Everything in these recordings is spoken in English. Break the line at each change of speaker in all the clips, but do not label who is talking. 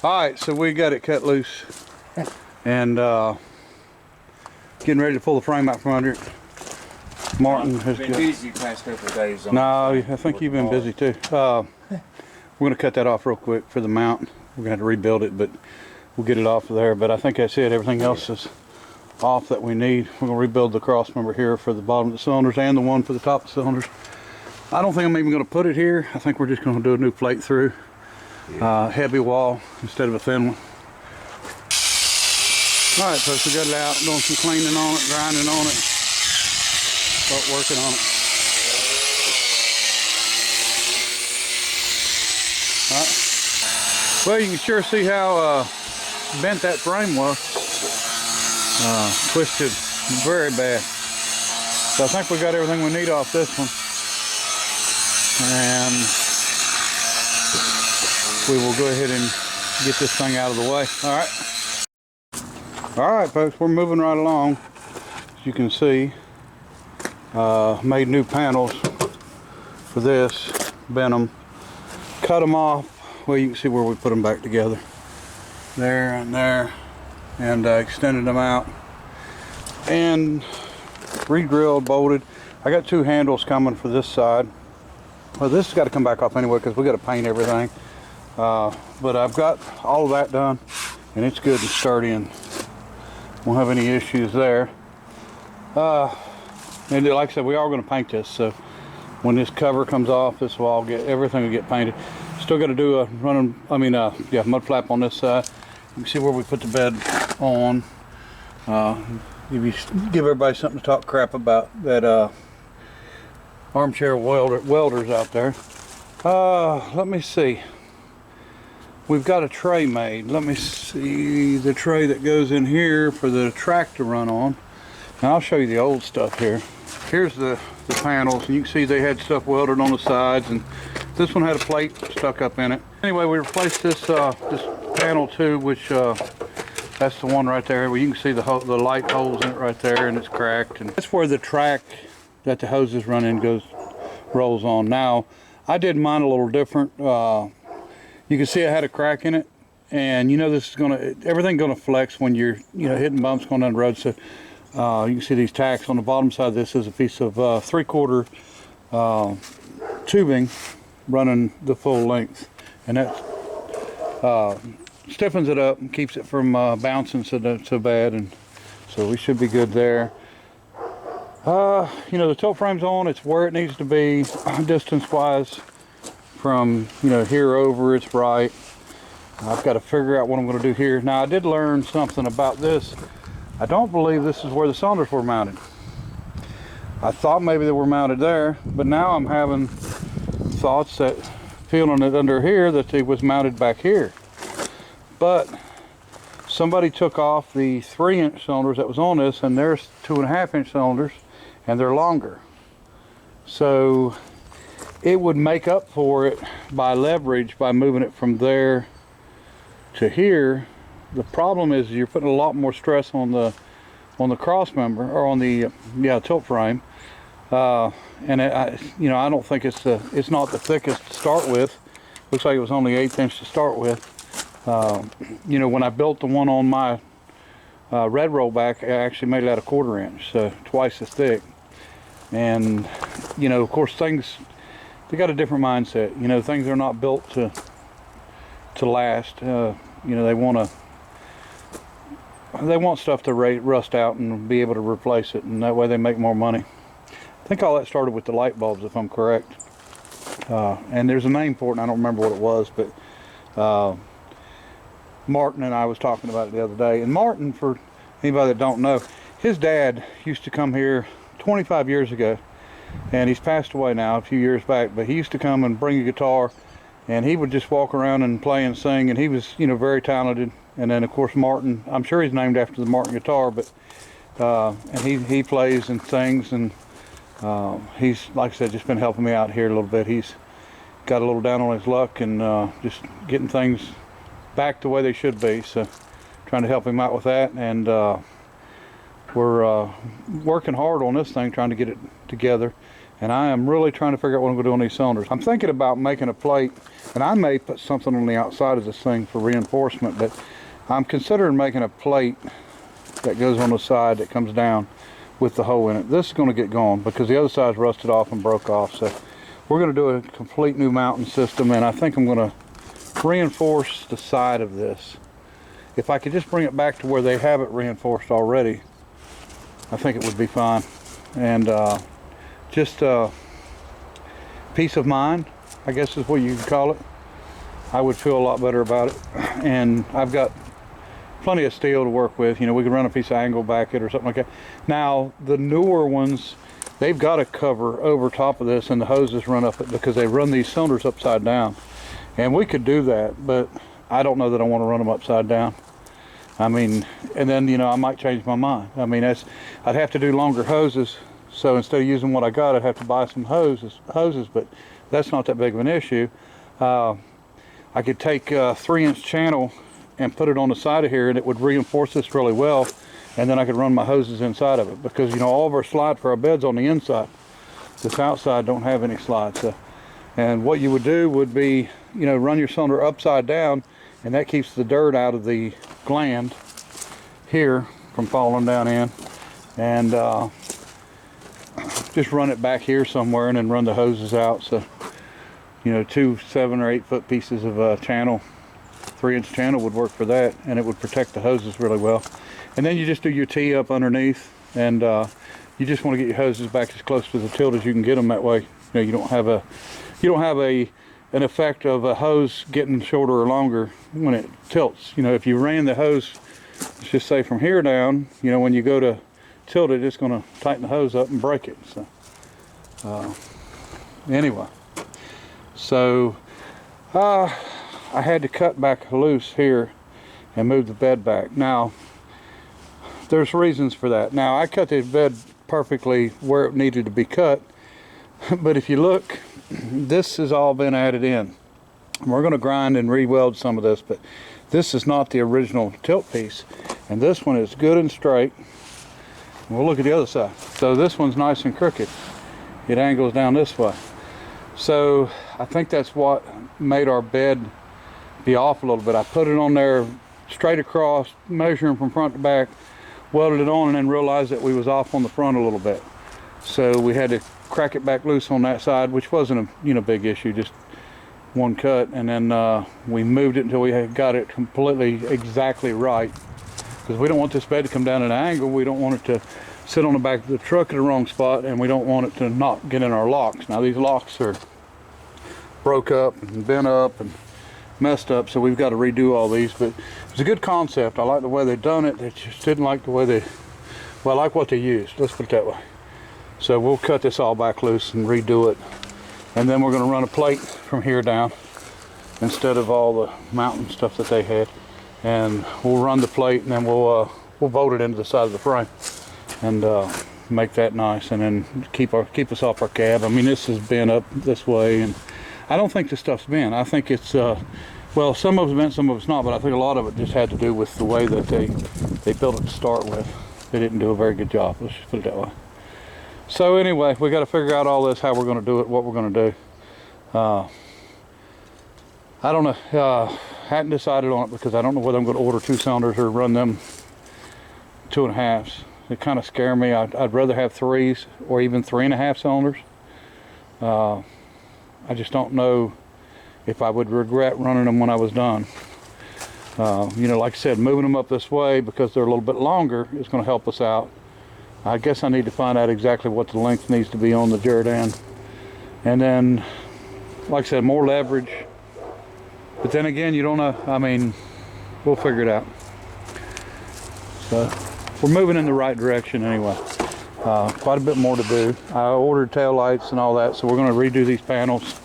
Alright, so we got it cut loose and getting ready to pull the frame out from under it. Martin has
been busy the past couple of days.
No, I think you've been busy too. We're going to cut that off real quick for the mount. We're going to have to rebuild it, but we'll get it off of there. But I think that's it. Everything else is off that we need. We're going to rebuild the cross member here for the bottom of the cylinders and the one for the top of the cylinders. I don't think I'm even going to put it here. I think we're just going to do a new plate through. Heavy wall instead of a thin one. Alright, folks, we got it out, doing some cleaning on it, grinding on it, start working on it. Alright. Well, you can sure see how bent that frame was. Twisted very bad. So I think we got everything we need off this one. And we will go ahead and get this thing out of the way. Alright folks, we're moving right along. As you can see, made new panels for this, bent them, cut them off. Well, you can see where we put them back together. There and there. And extended them out. And re-drilled, bolted. I got two handles coming for this side. Well, this has got to come back off anyway because we got to paint everything. But I've got all of that done, and it's good and sturdy, and won't have any issues there. And like I said, we are going to paint this, so when this cover comes off, this will all everything will get painted. Still got to do a mud flap on this side. You can see where we put the bed on. Give everybody something to talk crap about. That armchair welders out there. Let me see. We've got a tray made. Let me see the tray that goes in here for the track to run on. Now I'll show you the old stuff here. Here's the panels, and you can see they had stuff welded on the sides, and this one had a plate stuck up in it. Anyway, we replaced this panel too, which that's the one right there where you can see the light holes in it right there, and it's cracked. And that's where the track that the hoses run in rolls on. Now I did mine a little different. You can see I had a crack in it, and you know this is everything gonna flex when you're hitting bumps going down the road. So you can see these tacks on the bottom side. This is a piece of 3/4 tubing running the full length, and that stiffens it up and keeps it from bouncing so bad, and so we should be good there. The tilt frame's on. It's where it needs to be distance wise from here over. It's right. I've got to figure out what I'm going to do here. Now I did learn something about this. I don't believe this is where the cylinders were mounted. I thought maybe they were mounted there, but now I'm having thoughts that feeling it under here that it was mounted back here. But somebody took off the 3-inch cylinders that was on this, and there's 2.5-inch cylinders, and they're longer. So it would make up for it by leverage by moving it from there to here. The problem is you're putting a lot more stress on the cross member, or on the tilt frame, and I don't think it's not the thickest to start with. Looks like it was only 1/8 inch to start with. When I built the one on my red rollback, I actually made it out of 1/4 inch, so twice as thick. And of course they got a different mindset. Things are not built to last. They want stuff to rust out and be able to replace it, and that way they make more money. I think all that started with the light bulbs, if I'm correct. And there's a name for it, and I don't remember what it was, but Martin and I was talking about it the other day. And Martin, for anybody that don't know, his dad used to come here 25 years ago, and he's passed away now a few years back, but he used to come and bring a guitar, and he would just walk around and play and sing, and he was very talented. And then of course Martin, I'm sure he's named after the Martin guitar, but and he plays and sings, and he's, like I said, just been helping me out here a little bit. He's got a little down on his luck, and just getting things back the way they should be, so trying to help him out with that. And we're working hard on this thing, trying to get it together. And I am really trying to figure out what I'm going to do on these cylinders. I'm thinking about making a plate, and I may put something on the outside of this thing for reinforcement, but I'm considering making a plate that goes on the side that comes down with the hole in it. This is going to get gone because the other side's rusted off and broke off. So we're going to do a complete new mounting system, and I think I'm going to reinforce the side of this. If I could just bring it back to where they have it reinforced already, I think it would be fine. And just peace of mind, I guess is what you could call it. I would feel a lot better about it. And I've got plenty of steel to work with. You know, we could run a piece of angle back it or something like that. Now, the newer ones, they've got a cover over top of this and the hoses run up it because they run these cylinders upside down. And we could do that, but I don't know that I want to run them upside down. I mean, and then, you know, I might change my mind. I mean, I'd have to do longer hoses. So instead of using what I got, I'd have to buy some hoses, but that's not that big of an issue. I could take a 3-inch channel and put it on the side of here, and it would reinforce this really well, and then I could run my hoses inside of it, because, you know, all of our slide for our bed's on the inside. This outside don't have any slides. So, and what you would do would be, you know, run your cylinder upside down, and that keeps the dirt out of the gland here from falling down in, and just run it back here somewhere and then run the hoses out. So, you know, 2 7 or 8 foot pieces of channel, 3-inch channel would work for that, and it would protect the hoses really well. And then you just do your T up underneath, and you just want to get your hoses back as close to the tilt as you can get them. That way, you know, you don't have an effect of a hose getting shorter or longer when it tilts. You know, if you ran the hose, let's just say from here down, you know, when you go to tilt it, it's going to tighten the hose up and break it. So anyway, so I had to cut back loose here and move the bed back. Now, there's reasons for that. Now, I cut the bed perfectly where it needed to be cut, but if you look, this has all been added in. We're going to grind and re-weld some of this, but this is not the original tilt piece, and this one is good and straight. We'll look at the other side. So this one's nice and crooked. It angles down this way. So I think that's what made our bed be off a little bit. I put it on there straight across, measuring from front to back, welded it on, and then realized that we was off on the front a little bit. So we had to crack it back loose on that side, which wasn't a big issue, just one cut, and then we moved it until we had got it completely exactly right, because we don't want this bed to come down at an angle. We don't want it to sit on the back of the truck at the wrong spot, and we don't want it to not get in our locks. Now, these locks are broke up and bent up and messed up, so we've got to redo all these. But it's a good concept. I like the way they've done it. They just didn't like the way I like what they used, let's put it that way. So we'll cut this all back loose and redo it, and then we're going to run a plate from here down instead of all the mountain stuff that they had, and we'll run the plate, and then we'll bolt it into the side of the frame and make that nice, and then keep us off our cab. I mean, this has been up this way, and I don't think this stuff's bent. I think it's well, some of it's bent, some of it's not, but I think a lot of it just had to do with the way that they built it to start with. They didn't do a very good job, let's just put it that way. So anyway, we got to figure out all this, how we're going to do it, what we're going to do. I don't know, hadn't decided on it, because I don't know whether I'm going to order 2 cylinders or run them 2.5s. It kind of scare me. I'd rather have 3s or even 3.5 cylinders. I just don't know if I would regret running them when I was done. You know, like I said, moving them up this way because they're a little bit longer is going to help us out. I guess I need to find out exactly what the length needs to be on the Jerdan. And then, like I said, more leverage. But then again, you don't know. I mean, we'll figure it out. So we're moving in the right direction anyway. Quite a bit more to do. I ordered tail lights and all that, so we're going to redo these panels.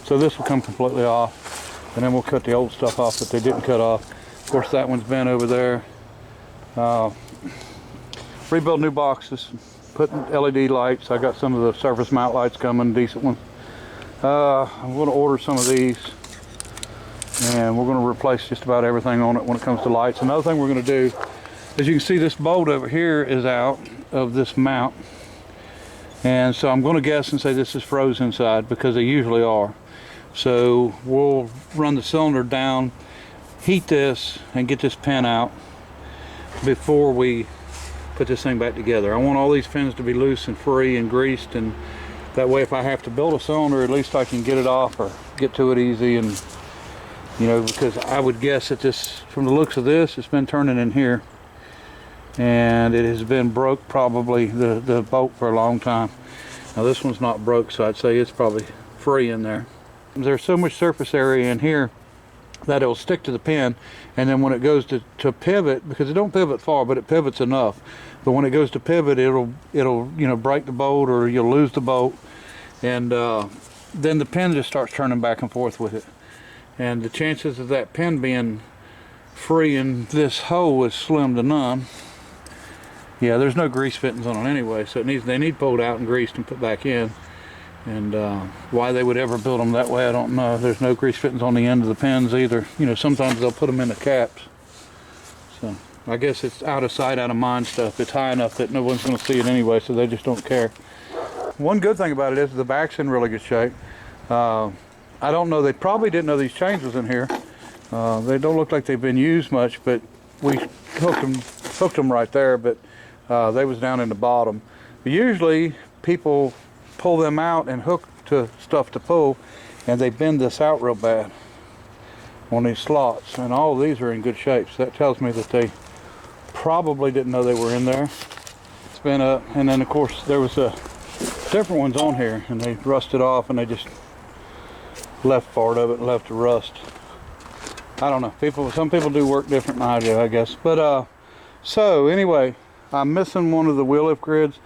So this will come completely off, and then we'll cut the old stuff off that they didn't cut off. Of course, that one's bent over there. Rebuild new boxes, put LED lights. I got some of the surface mount lights coming, decent ones. I'm going to order some of these, and we're going to replace just about everything on it when it comes to lights. Another thing we're going to do, as you can see, this bolt over here is out of this mount, And so I'm going to guess and say this is froze inside, because they usually are. So we'll run the cylinder down, heat this, and get this pin out before we put this thing back together. I want all these pins to be loose and free and greased, and that way if I have to build a cylinder, at least I can get it off or get to it easy. And you know, because I would guess that this, from the looks of this, it's been turning in here, and it has been broke, probably the bolt, for a long time. Now this one's not broke, so I'd say it's probably free in there. There's so much surface area in here that it'll stick to the pin, and then when it goes to pivot, because it don't pivot far, but it pivots enough, but when it goes to pivot, it'll you know, break the bolt, or you'll lose the bolt, and then the pin just starts turning back and forth with it. And the chances of that pin being free in this hole is slim to none. Yeah, there's no grease fittings on it anyway, so they need pulled out and greased and put back in. And why they would ever build them that way, I don't know. There's no grease fittings on the end of the pins either. You know, sometimes they'll put them in the caps. So I guess it's out of sight, out of mind stuff. It's high enough that no one's going to see it anyway, so they just don't care. One good thing about it is the back's in really good shape. I don't know, they probably didn't know these chains was in here. They don't look like they've been used much, but we hooked them right there, but they was down in the bottom. But usually people pull them out and hook to stuff to pull, and they bend this out real bad on these slots, and all of these are in good shape, so that tells me that they probably didn't know they were in there. It's been up, and then of course there was different ones on here, and they rusted off, and they just left part of it and left the rust. I don't know, some people do work different than I do, I guess. But so anyway, I'm missing one of the wheel lift grids.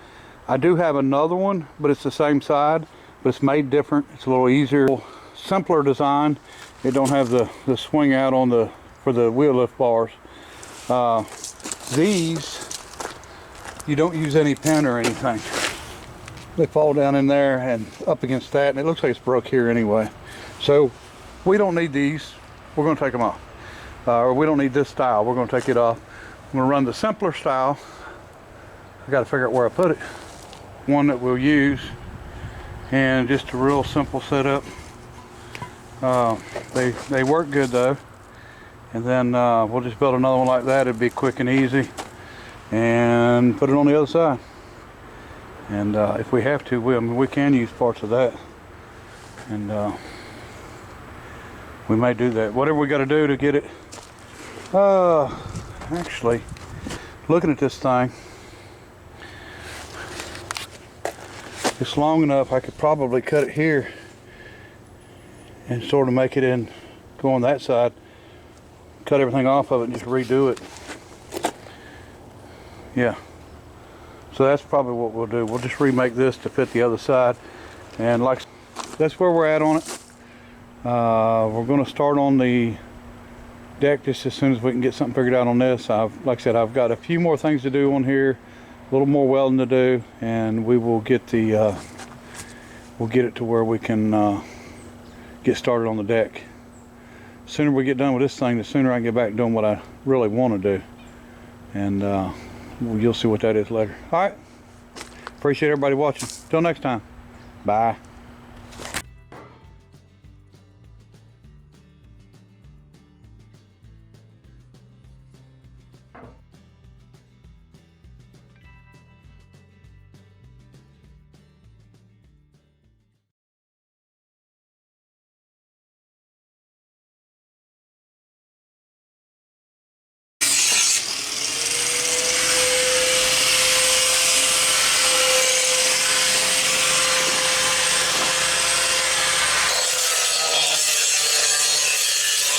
I do have another one, but it's the same side, but it's made different. It's a little easier, simpler design. It don't have the swing out on for the wheel lift bars. These, you don't use any pin or anything. They fall down in there and up against that, and it looks like it's broke here anyway. So we don't need these. We're going to take them off. Or we don't need this style. We're going to take it off. I'm going to run the simpler style. I got to figure out where I put it. One that we'll use, and just a real simple setup. They work good though. And then we'll just build another one like that. It'd be quick and easy, and put it on the other side. And if we have to, we can use parts of that, and we may do that. Whatever we got to do to get it. Actually, looking at this thing, it's long enough I could probably cut it here and sort of make it in, go on that side, cut everything off of it and just redo it. Yeah, so that's probably what we'll do. We'll just remake this to fit the other side, and like, that's where we're at on it. We're going to start on the deck just as soon as we can get something figured out on this. Like I said, I've got a few more things to do on here, a little more welding to do, and we will get we'll get it to where we can get started on the deck. The sooner we get done with this thing, the sooner I can get back doing what I really want to do, and you'll see what that is later. All right, appreciate everybody watching. Till next time, bye.